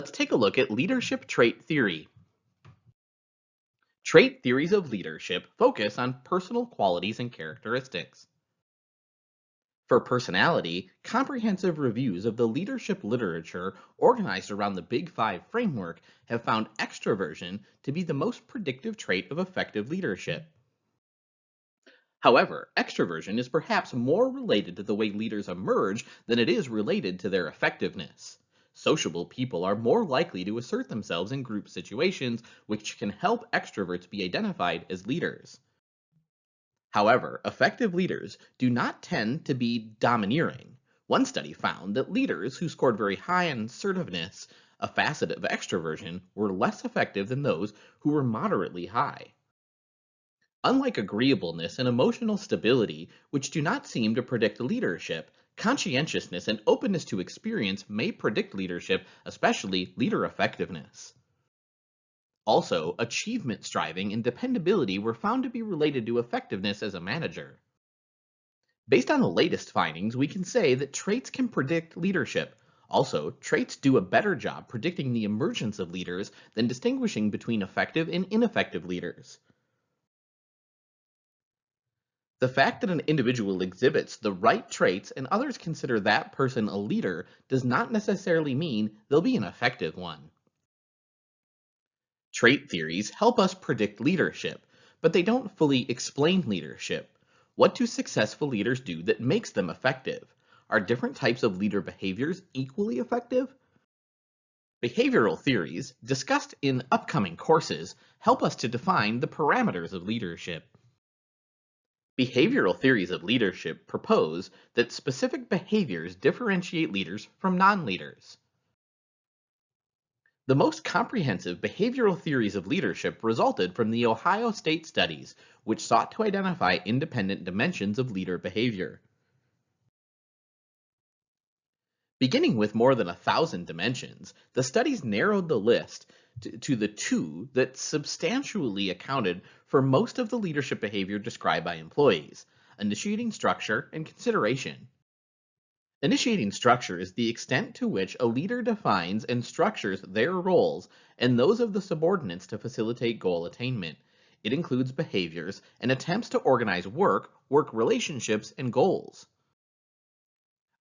let's take a look at leadership trait theory. Trait theories of leadership focus on personal qualities and characteristics. For personality, comprehensive reviews of the leadership literature organized around the Big Five framework have found extraversion to be the most predictive trait of effective leadership. However, extraversion is perhaps more related to the way leaders emerge than it is related to their effectiveness. Sociable people are more likely to assert themselves in group situations, which can help extroverts be identified as leaders. However, effective leaders do not tend to be domineering. One study found that leaders who scored very high on assertiveness, a facet of extraversion, were less effective than those who were moderately high. Unlike agreeableness and emotional stability, which do not seem to predict leadership, conscientiousness and openness to experience may predict leadership, especially leader effectiveness. Also, achievement striving and dependability were found to be related to effectiveness as a manager. Based on the latest findings, we can say that traits can predict leadership. Also, traits do a better job predicting the emergence of leaders than distinguishing between effective and ineffective leaders. The fact that an individual exhibits the right traits and others consider that person a leader does not necessarily mean they'll be an effective one. Trait theories help us predict leadership, but they don't fully explain leadership. What do successful leaders do that makes them effective? Are different types of leader behaviors equally effective? Behavioral theories, discussed in upcoming courses, help us to define the parameters of leadership. Behavioral theories of leadership propose that specific behaviors differentiate leaders from non-leaders. The most comprehensive behavioral theories of leadership resulted from the Ohio State studies, which sought to identify independent dimensions of leader behavior. Beginning with more than 1,000 dimensions, the studies narrowed the list to the two that substantially accounted for most of the leadership behavior described by employees: initiating structure and consideration. Initiating structure is the extent to which a leader defines and structures their roles and those of the subordinates to facilitate goal attainment. It includes behaviors and attempts to organize work relationships, and goals.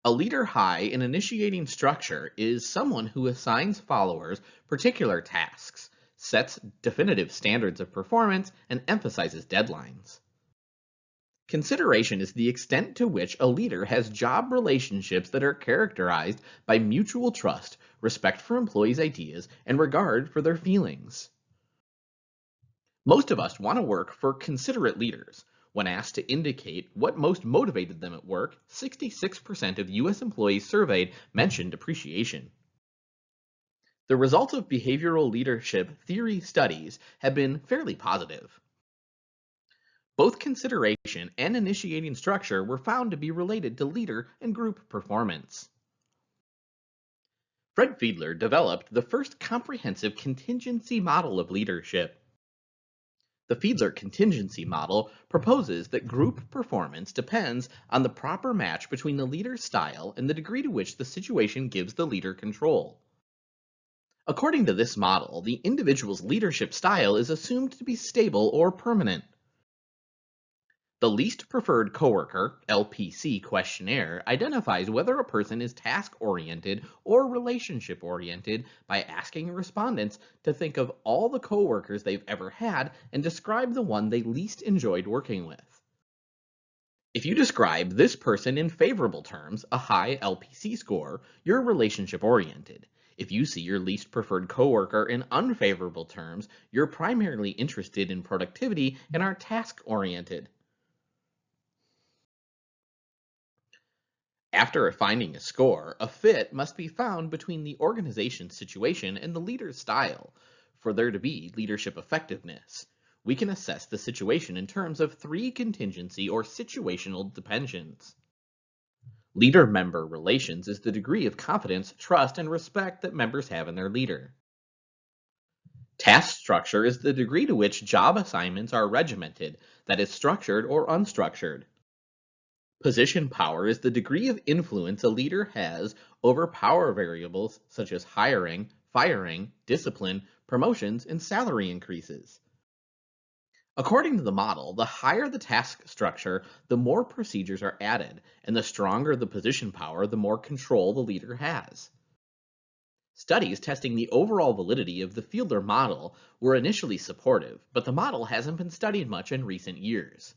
A leader high in initiating structure is someone who assigns followers particular tasks, sets definitive standards of performance, and emphasizes deadlines. Consideration is the extent to which a leader has job relationships that are characterized by mutual trust, respect for employees' ideas, and regard for their feelings. Most of us want to work for considerate leaders. When asked to indicate what most motivated them at work, 66% of U.S. employees surveyed mentioned appreciation. The results of behavioral leadership theory studies have been fairly positive. Both consideration and initiating structure were found to be related to leader and group performance. Fred Fiedler developed the first comprehensive contingency model of leadership. The Fiedler contingency model proposes that group performance depends on the proper match between the leader's style and the degree to which the situation gives the leader control. According to this model, the individual's leadership style is assumed to be stable or permanent. The Least Preferred Coworker (LPC) questionnaire identifies whether a person is task-oriented or relationship-oriented by asking respondents to think of all the coworkers they've ever had and describe the one they least enjoyed working with. If you describe this person in favorable terms, a high LPC score, you're relationship-oriented. If you see your least preferred coworker in unfavorable terms, you're primarily interested in productivity and are task-oriented. After finding a score, a fit must be found between the organization's situation and the leader's style for there to be leadership effectiveness. We can assess the situation in terms of 3 contingency or situational dimensions. Leader-member relations is the degree of confidence, trust, and respect that members have in their leader. Task structure is the degree to which job assignments are regimented, that is, structured or unstructured. Position power is the degree of influence a leader has over power variables such as hiring, firing, discipline, promotions, and salary increases. According to the model, the higher the task structure, the more procedures are added, and the stronger the position power, the more control the leader has. Studies testing the overall validity of the Fielder model were initially supportive, but the model hasn't been studied much in recent years.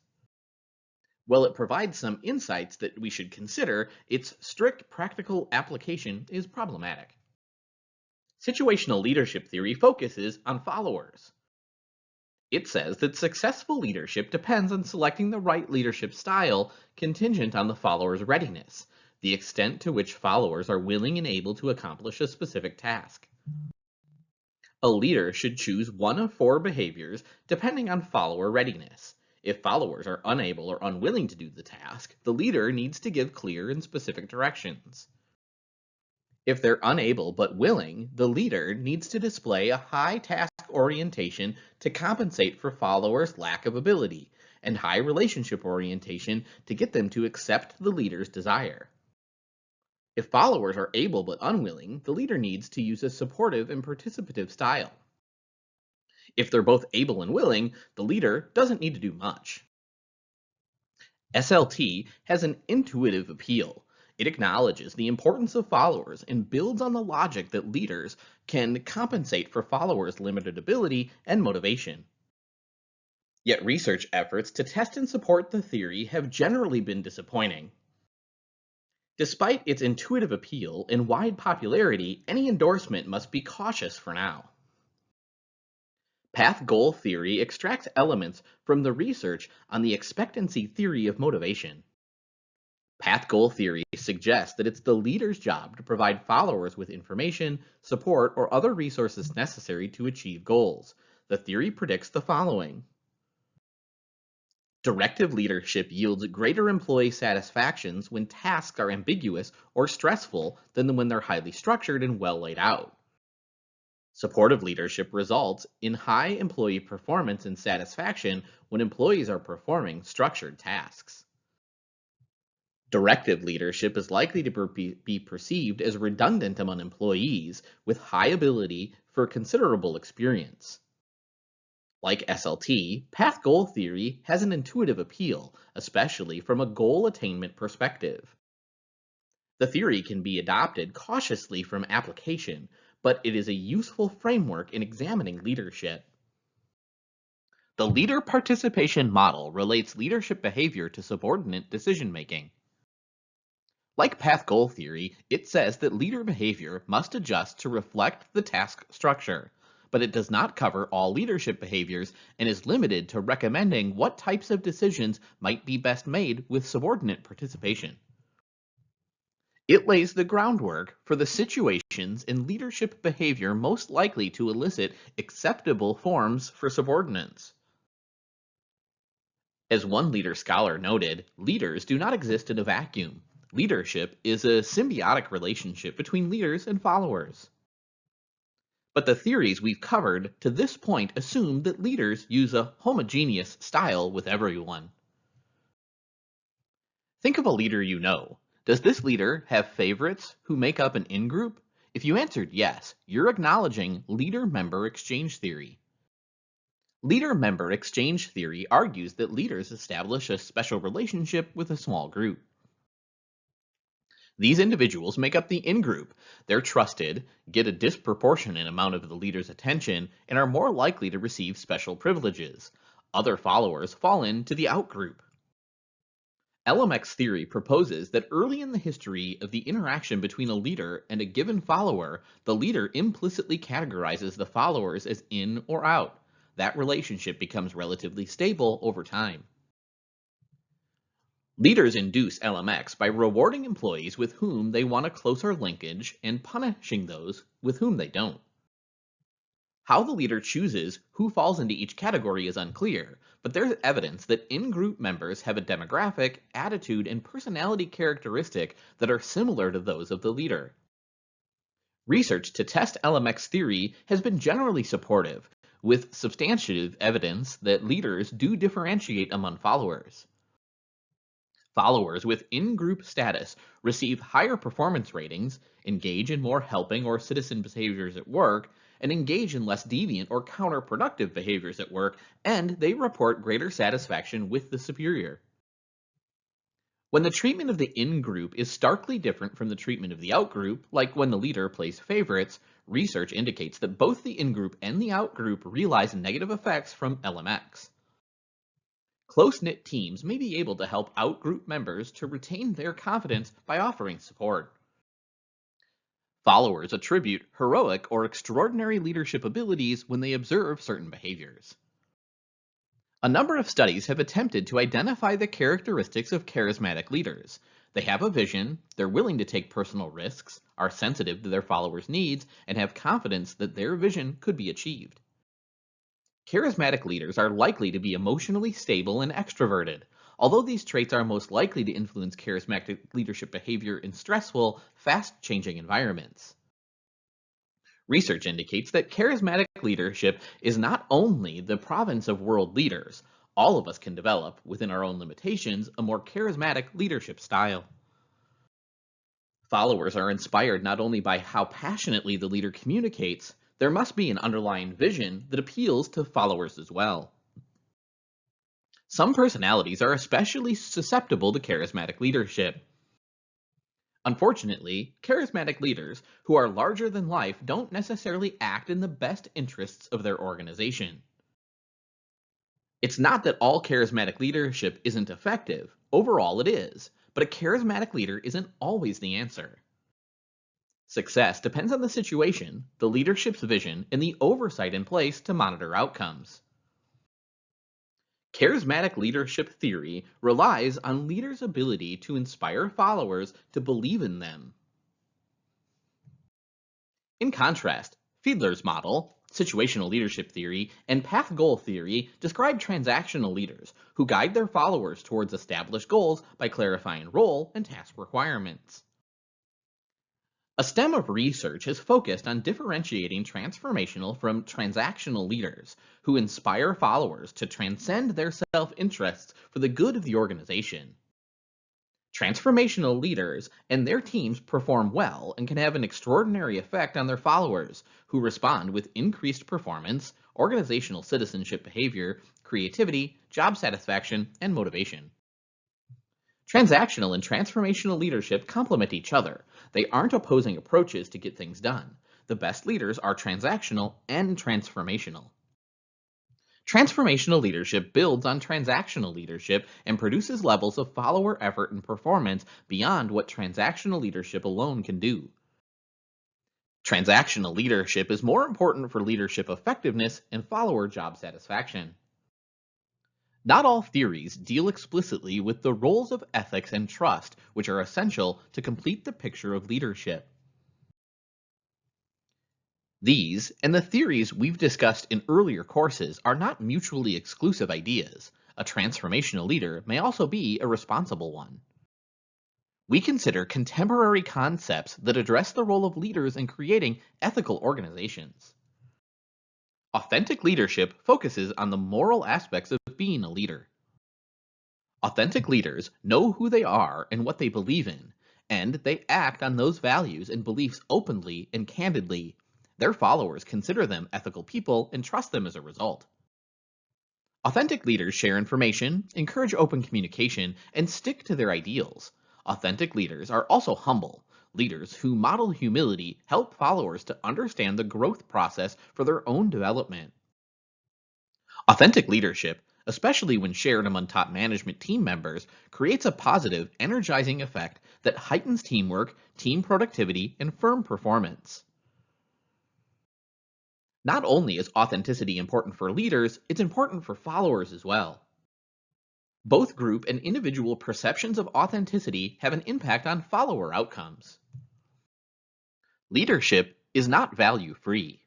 While it provides some insights that we should consider, its strict practical application is problematic. Situational leadership theory focuses on followers. It says that successful leadership depends on selecting the right leadership style contingent on the follower's readiness, the extent to which followers are willing and able to accomplish a specific task. A leader should choose one of four behaviors depending on follower readiness. If followers are unable or unwilling to do the task, the leader needs to give clear and specific directions. If they're unable but willing, the leader needs to display a high task orientation to compensate for followers' lack of ability, and high relationship orientation to get them to accept the leader's desire. If followers are able but unwilling, the leader needs to use a supportive and participative style. If they're both able and willing, the leader doesn't need to do much. SLT has an intuitive appeal. It acknowledges the importance of followers and builds on the logic that leaders can compensate for followers' limited ability and motivation. Yet research efforts to test and support the theory have generally been disappointing. Despite its intuitive appeal and wide popularity, any endorsement must be cautious for now. Path goal theory extracts elements from the research on the expectancy theory of motivation. Path goal theory suggests that it's the leader's job to provide followers with information, support, or other resources necessary to achieve goals. The theory predicts the following. Directive leadership yields greater employee satisfactions when tasks are ambiguous or stressful than when they're highly structured and well laid out. Supportive leadership results in high employee performance and satisfaction when employees are performing structured tasks. Directive leadership is likely to be perceived as redundant among employees with high ability for considerable experience. Like SLT, path goal theory has an intuitive appeal, especially from a goal attainment perspective. The theory can be adopted cautiously from application, but it is a useful framework in examining leadership. The leader participation model relates leadership behavior to subordinate decision making. Like path goal theory, it says that leader behavior must adjust to reflect the task structure, but it does not cover all leadership behaviors and is limited to recommending what types of decisions might be best made with subordinate participation. It lays the groundwork for the situations in leadership behavior most likely to elicit acceptable forms for subordinates. As one leader scholar noted, leaders do not exist in a vacuum. Leadership is a symbiotic relationship between leaders and followers. But the theories we've covered to this point assume that leaders use a homogeneous style with everyone. Think of a leader you know. Does this leader have favorites who make up an in-group? If you answered yes, you're acknowledging leader-member exchange theory. Leader-member exchange theory argues that leaders establish a special relationship with a small group. These individuals make up the in-group. They're trusted, get a disproportionate amount of the leader's attention, and are more likely to receive special privileges. Other followers fall into the out-group. LMX theory proposes that early in the history of the interaction between a leader and a given follower, the leader implicitly categorizes the followers as in or out. That relationship becomes relatively stable over time. Leaders induce LMX by rewarding employees with whom they want a closer linkage and punishing those with whom they don't. How the leader chooses who falls into each category is unclear, but there's evidence that in-group members have a demographic, attitude, and personality characteristic that are similar to those of the leader. Research to test LMX theory has been generally supportive, with substantive evidence that leaders do differentiate among followers. Followers with in-group status receive higher performance ratings, engage in more helping or citizen behaviors at work, and engage in less deviant or counterproductive behaviors at work, and they report greater satisfaction with the superior. When the treatment of the in-group is starkly different from the treatment of the out-group, like when the leader plays favorites, research indicates that both the in-group and the out-group realize negative effects from LMX. Close-knit teams may be able to help out-group members to retain their confidence by offering support. Followers attribute heroic or extraordinary leadership abilities when they observe certain behaviors. A number of studies have attempted to identify the characteristics of charismatic leaders. They have a vision, they're willing to take personal risks, are sensitive to their followers' needs, and have confidence that their vision could be achieved. Charismatic leaders are likely to be emotionally stable and extroverted. Although these traits are most likely to influence charismatic leadership behavior in stressful, fast-changing environments. Research indicates that charismatic leadership is not only the province of world leaders. All of us can develop, within our own limitations, a more charismatic leadership style. Followers are inspired not only by how passionately the leader communicates, there must be an underlying vision that appeals to followers as well. Some personalities are especially susceptible to charismatic leadership. Unfortunately, charismatic leaders who are larger than life don't necessarily act in the best interests of their organization. It's not that all charismatic leadership isn't effective. Overall, it is. But a charismatic leader isn't always the answer. Success depends on the situation, the leadership's vision, and the oversight in place to monitor outcomes. Charismatic leadership theory relies on leaders' ability to inspire followers to believe in them. In contrast, Fiedler's model, situational leadership theory, and path goal theory describe transactional leaders who guide their followers towards established goals by clarifying role and task requirements. A stem of research has focused on differentiating transformational from transactional leaders who inspire followers to transcend their self-interests for the good of the organization. Transformational leaders and their teams perform well and can have an extraordinary effect on their followers, who respond with increased performance, organizational citizenship behavior, creativity, job satisfaction, and motivation. Transactional and transformational leadership complement each other. They aren't opposing approaches to get things done. The best leaders are transactional and transformational. Transformational leadership builds on transactional leadership and produces levels of follower effort and performance beyond what transactional leadership alone can do. Transactional leadership is more important for leadership effectiveness and follower job satisfaction. Not all theories deal explicitly with the roles of ethics and trust, which are essential to complete the picture of leadership. These, and the theories we've discussed in earlier courses, are not mutually exclusive ideas. A transformational leader may also be a responsible one. We consider contemporary concepts that address the role of leaders in creating ethical organizations. Authentic leadership focuses on the moral aspects of being a leader. Authentic leaders know who they are and what they believe in, and they act on those values and beliefs openly and candidly. Their followers consider them ethical people and trust them as a result. Authentic leaders share information, encourage open communication, and stick to their ideals. Authentic leaders are also humble. Leaders who model humility help followers to understand the growth process for their own development. Authentic leadership, especially when shared among top management team members, creates a positive, energizing effect that heightens teamwork, team productivity, and firm performance. Not only is authenticity important for leaders, it's important for followers as well. Both group and individual perceptions of authenticity have an impact on follower outcomes. Leadership is not value-free.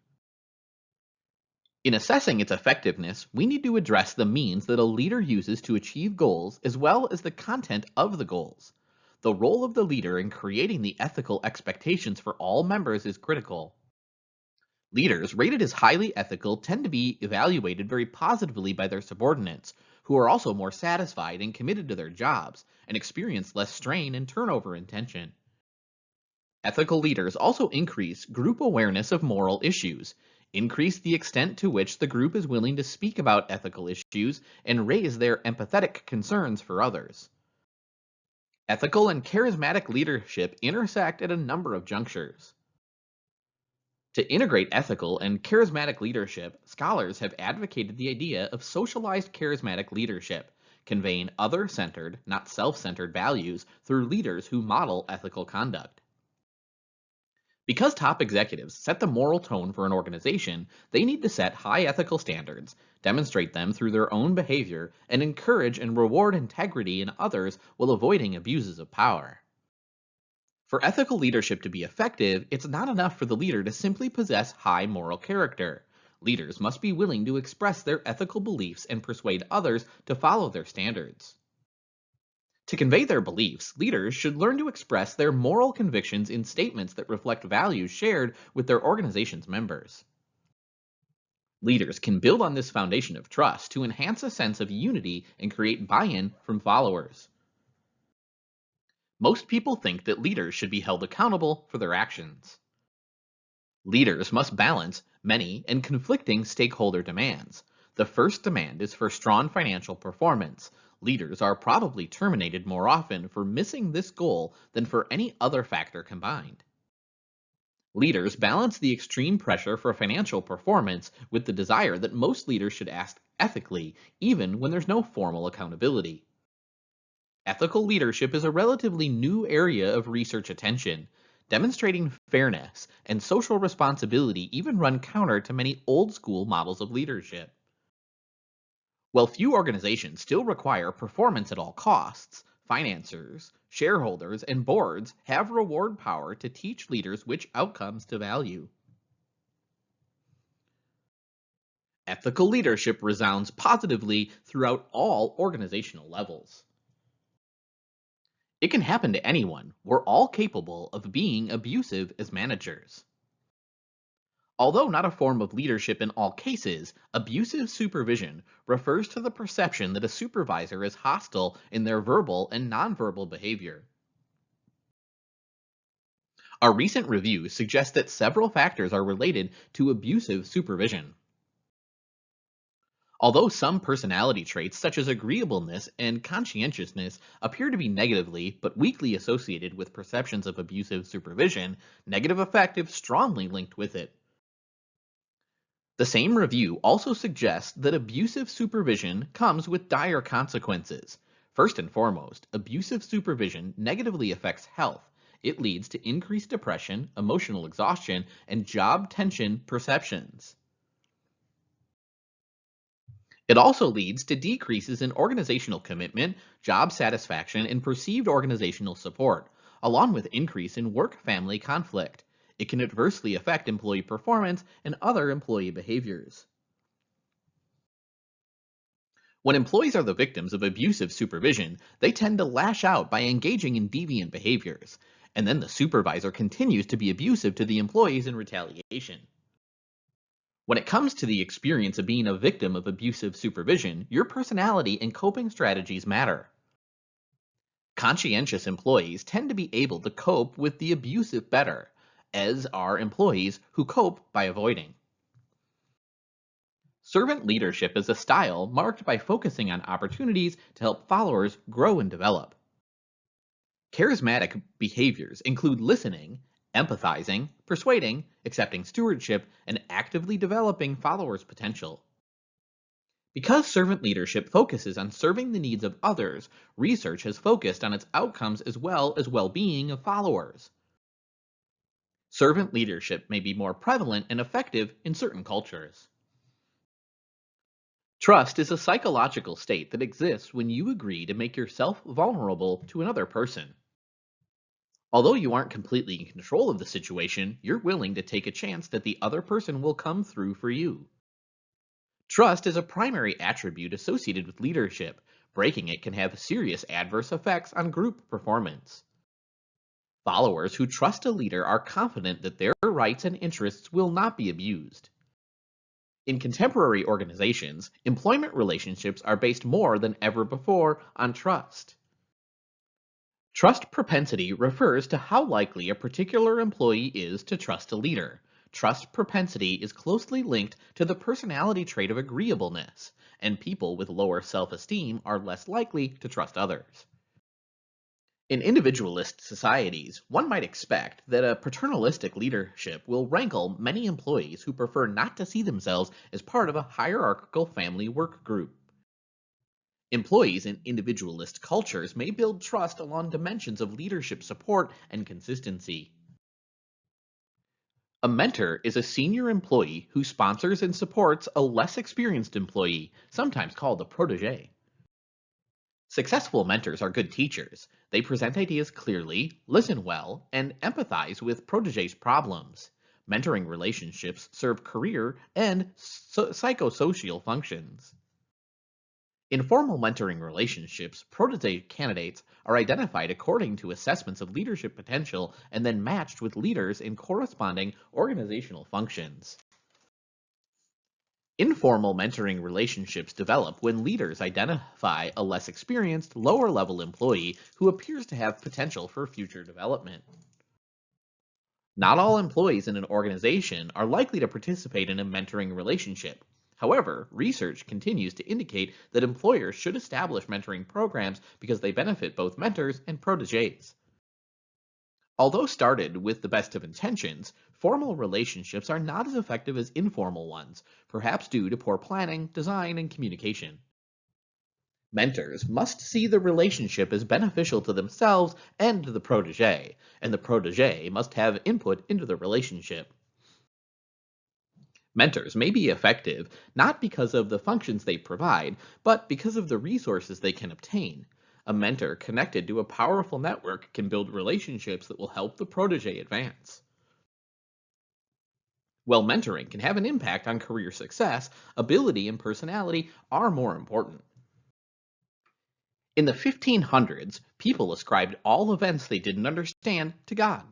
In assessing its effectiveness, we need to address the means that a leader uses to achieve goals as well as the content of the goals. The role of the leader in creating the ethical expectations for all members is critical. Leaders rated as highly ethical tend to be evaluated very positively by their subordinates, who are also more satisfied and committed to their jobs and experience less strain and turnover in tension. Ethical leaders also increase group awareness of moral issues, increase the extent to which the group is willing to speak about ethical issues, and raise their empathetic concerns for others. Ethical and charismatic leadership intersect at a number of junctures. To integrate ethical and charismatic leadership, scholars have advocated the idea of socialized charismatic leadership, conveying other centered, not self centered values through leaders who model ethical conduct. Because top executives set the moral tone for an organization, they need to set high ethical standards, demonstrate them through their own behavior, and encourage and reward integrity in others while avoiding abuses of power. For ethical leadership to be effective, it's not enough for the leader to simply possess high moral character. Leaders must be willing to express their ethical beliefs and persuade others to follow their standards. To convey their beliefs, leaders should learn to express their moral convictions in statements that reflect values shared with their organization's members. Leaders can build on this foundation of trust to enhance a sense of unity and create buy-in from followers. Most people think that leaders should be held accountable for their actions. Leaders must balance many and conflicting stakeholder demands. The first demand is for strong financial performance. Leaders are probably terminated more often for missing this goal than for any other factor combined. Leaders balance the extreme pressure for financial performance with the desire that most leaders should act ethically, even when there's no formal accountability. Ethical leadership is a relatively new area of research attention. Demonstrating fairness and social responsibility even run counter to many old school models of leadership. While few organizations still require performance at all costs, financiers, shareholders, and boards have reward power to teach leaders which outcomes to value. Ethical leadership resounds positively throughout all organizational levels. It can happen to anyone. We're all capable of being abusive as managers. Although not a form of leadership in all cases, abusive supervision refers to the perception that a supervisor is hostile in their verbal and nonverbal behavior. A recent review suggests that several factors are related to abusive supervision. Although some personality traits such as agreeableness and conscientiousness appear to be negatively but weakly associated with perceptions of abusive supervision, negative effect is strongly linked with it. The same review also suggests that abusive supervision comes with dire consequences. First and foremost, abusive supervision negatively affects health. It leads to increased depression, emotional exhaustion, and job tension perceptions. It also leads to decreases in organizational commitment, job satisfaction, and perceived organizational support, along with increase in work-family conflict. It can adversely affect employee performance and other employee behaviors. When employees are the victims of abusive supervision, they tend to lash out by engaging in deviant behaviors, and then the supervisor continues to be abusive to the employees in retaliation. When it comes to the experience of being a victim of abusive supervision, your personality and coping strategies matter. Conscientious employees tend to be able to cope with the abusive better, as are employees who cope by avoiding. Servant leadership is a style marked by focusing on opportunities to help followers grow and develop. Charismatic behaviors include listening, empathizing, persuading, accepting stewardship, and actively developing followers' potential. Because servant leadership focuses on serving the needs of others, research has focused on its outcomes as well as well-being of followers. Servant leadership may be more prevalent and effective in certain cultures. Trust is a psychological state that exists when you agree to make yourself vulnerable to another person. Although you aren't completely in control of the situation, you're willing to take a chance that the other person will come through for you. Trust is a primary attribute associated with leadership. Breaking it can have serious adverse effects on group performance. Followers who trust a leader are confident that their rights and interests will not be abused. In contemporary organizations, employment relationships are based more than ever before on trust. Trust propensity refers to how likely a particular employee is to trust a leader. Trust propensity is closely linked to the personality trait of agreeableness, and people with lower self-esteem are less likely to trust others. In individualist societies, one might expect that a paternalistic leadership will rankle many employees who prefer not to see themselves as part of a hierarchical family work group. Employees in individualist cultures may build trust along dimensions of leadership support and consistency. A mentor is a senior employee who sponsors and supports a less experienced employee, sometimes called a protege. Successful mentors are good teachers. They present ideas clearly, listen well, and empathize with proteges' problems. Mentoring relationships serve career and psychosocial functions. In formal mentoring relationships, protege candidates are identified according to assessments of leadership potential and then matched with leaders in corresponding organizational functions. Informal mentoring relationships develop when leaders identify a less experienced, lower level employee who appears to have potential for future development. Not all employees in an organization are likely to participate in a mentoring relationship. However, research continues to indicate that employers should establish mentoring programs because they benefit both mentors and proteges. Although started with the best of intentions, formal relationships are not as effective as informal ones, perhaps due to poor planning, design, and communication. Mentors must see the relationship as beneficial to themselves and to the protege, and the protege must have input into the relationship. Mentors may be effective not because of the functions they provide, but because of the resources they can obtain. A mentor connected to a powerful network can build relationships that will help the protege advance. While mentoring can have an impact on career success, ability and personality are more important. In the 1500s, people ascribed all events they didn't understand to God.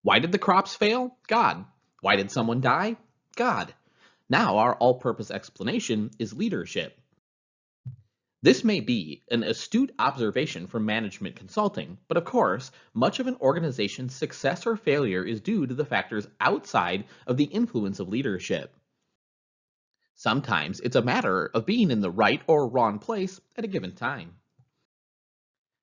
Why did the crops fail? God. Why did someone die? God. Now our all-purpose explanation is leadership. This may be an astute observation from management consulting, but of course, much of an organization's success or failure is due to the factors outside of the influence of leadership. Sometimes it's a matter of being in the right or wrong place at a given time.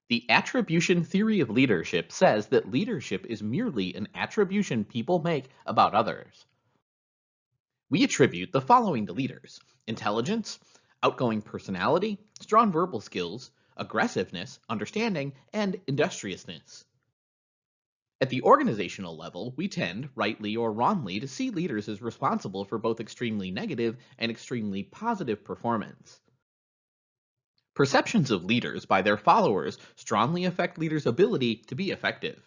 The attribution theory of leadership says that leadership is merely an attribution people make about others. We attribute the following to leaders: intelligence, outgoing personality, strong verbal skills, aggressiveness, understanding, and industriousness. At the organizational level, we tend, rightly or wrongly, to see leaders as responsible for both extremely negative and extremely positive performance. Perceptions of leaders by their followers strongly affect leaders' ability to be effective.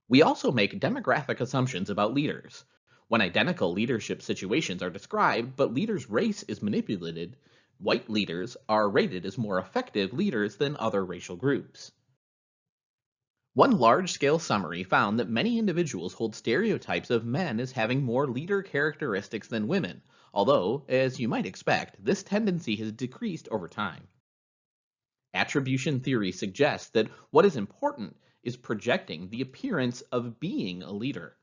We also make demographic assumptions about leaders. When identical leadership situations are described, but leaders' race is manipulated, white leaders are rated as more effective leaders than other racial groups. One large-scale summary found that many individuals hold stereotypes of men as having more leader characteristics than women, although, as you might expect, this tendency has decreased over time. Attribution theory suggests that what is important is projecting the appearance of being a leader.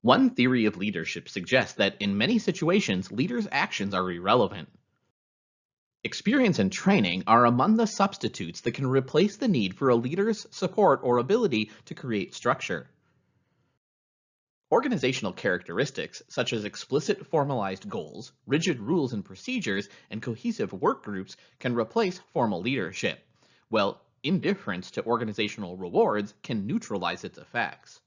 One theory of leadership suggests that in many situations, leaders' actions are irrelevant. Experience and training are among the substitutes that can replace the need for a leader's support or ability to create structure. Organizational characteristics, such as explicit formalized goals, rigid rules and procedures, and cohesive work groups, can replace formal leadership, while indifference to organizational rewards can neutralize its effects.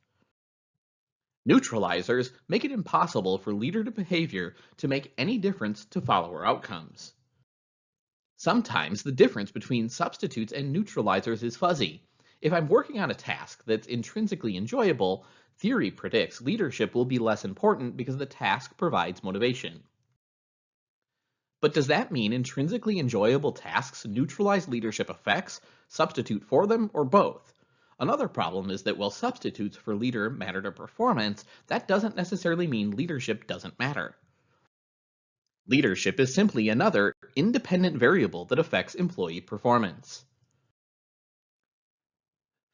Neutralizers make it impossible for leader behavior to make any difference to follower outcomes. Sometimes the difference between substitutes and neutralizers is fuzzy. If I'm working on a task that's intrinsically enjoyable, theory predicts leadership will be less important because the task provides motivation. But does that mean intrinsically enjoyable tasks neutralize leadership effects, substitute for them, or both? Another problem is that while substitutes for leader matter to performance, that doesn't necessarily mean leadership doesn't matter. Leadership is simply another independent variable that affects employee performance.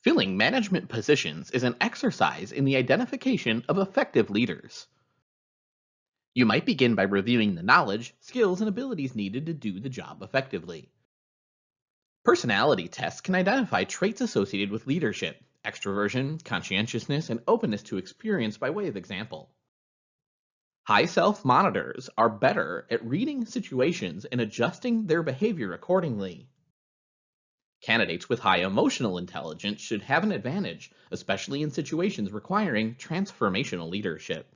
Filling management positions is an exercise in the identification of effective leaders. You might begin by reviewing the knowledge, skills, and abilities needed to do the job effectively. Personality tests can identify traits associated with leadership, extraversion, conscientiousness, and openness to experience by way of example. High self monitors are better at reading situations and adjusting their behavior accordingly. Candidates with high emotional intelligence should have an advantage, especially in situations requiring transformational leadership.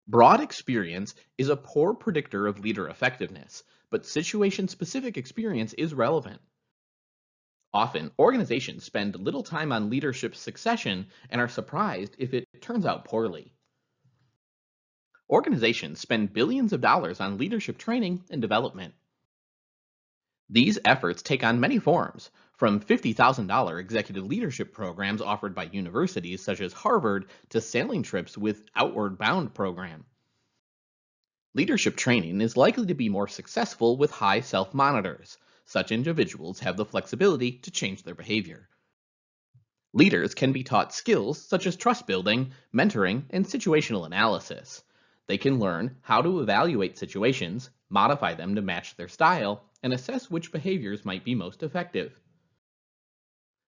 Broad experience is a poor predictor of leader effectiveness, but situation specific experience is relevant. Often, organizations spend little time on leadership succession and are surprised if it turns out poorly. Organizations spend billions of dollars on leadership training and development. These efforts take on many forms, from $50,000 executive leadership programs offered by universities such as Harvard to sailing trips with Outward Bound program. Leadership training is likely to be more successful with high self monitors. Such individuals have the flexibility to change their behavior. Leaders can be taught skills such as trust building, mentoring, and situational analysis. They can learn how to evaluate situations, modify them to match their style, and assess which behaviors might be most effective.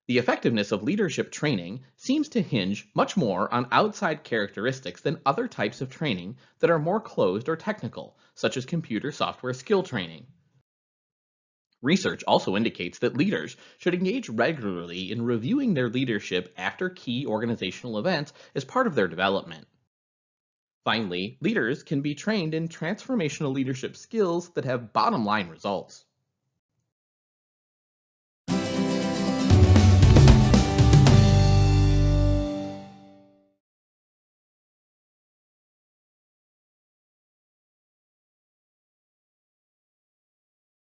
The effectiveness of leadership training seems to hinge much more on outside characteristics than other types of training that are more closed or technical, such as computer software skill training. Research also indicates that leaders should engage regularly in reviewing their leadership after key organizational events as part of their development. Finally, leaders can be trained in transformational leadership skills that have bottom line results.